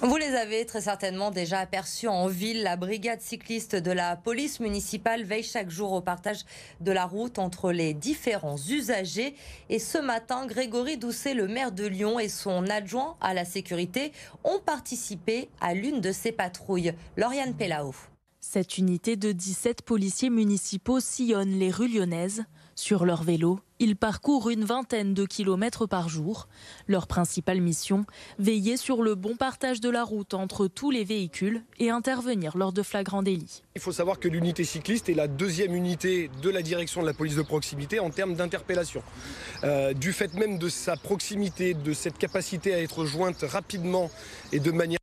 Vous les avez très certainement déjà aperçus en ville. La brigade cycliste de la police municipale veille chaque jour au partage de la route entre les différents usagers. Et ce matin, Grégory Doucet, le maire de Lyon, et son adjoint à la sécurité ont participé à l'une de ces patrouilles. Lauriane Pellao. Cette unité de 17 policiers municipaux sillonne les rues lyonnaises. Sur leur vélo, ils parcourent une vingtaine de kilomètres par jour. Leur principale mission, veiller sur le bon partage de la route entre tous les véhicules et intervenir lors de flagrants délits. Il faut savoir que l'unité cycliste est la deuxième unité de la direction de la police de proximité en termes d'interpellation. Du fait même de sa proximité, de cette capacité à être jointe rapidement et de manière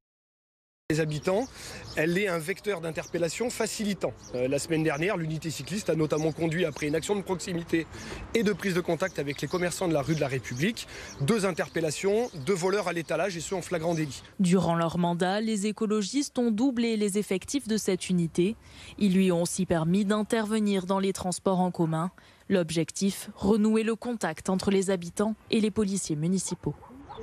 les habitants, elle est un vecteur d'interpellation facilitant. La semaine dernière, l'unité cycliste a notamment conduit, après une action de proximité et de prise de contact avec les commerçants de la rue de la République, 2 interpellations, 2 voleurs à l'étalage et ceux en flagrant délit. Durant leur mandat, les écologistes ont doublé les effectifs de cette unité. Ils lui ont aussi permis d'intervenir dans les transports en commun. L'objectif, renouer le contact entre les habitants et les policiers municipaux.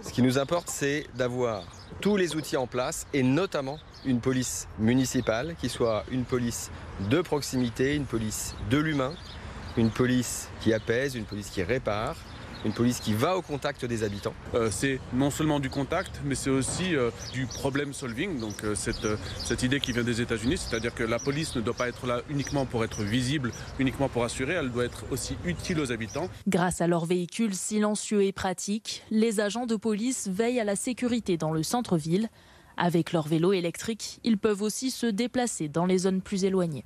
Ce qui nous importe, c'est d'avoir tous les outils en place et notamment une police municipale qui soit une police de proximité, une police de l'humain, une police qui apaise, une police qui répare, une police qui va au contact des habitants. C'est non seulement du contact, mais c'est aussi du problem solving, donc cette idée qui vient des États-Unis, c'est-à-dire que la police ne doit pas être là uniquement pour être visible, uniquement pour assurer, elle doit être aussi utile aux habitants. Grâce à leurs véhicules silencieux et pratiques, les agents de police veillent à la sécurité dans le centre-ville. Avec leur vélo électrique, ils peuvent aussi se déplacer dans les zones plus éloignées.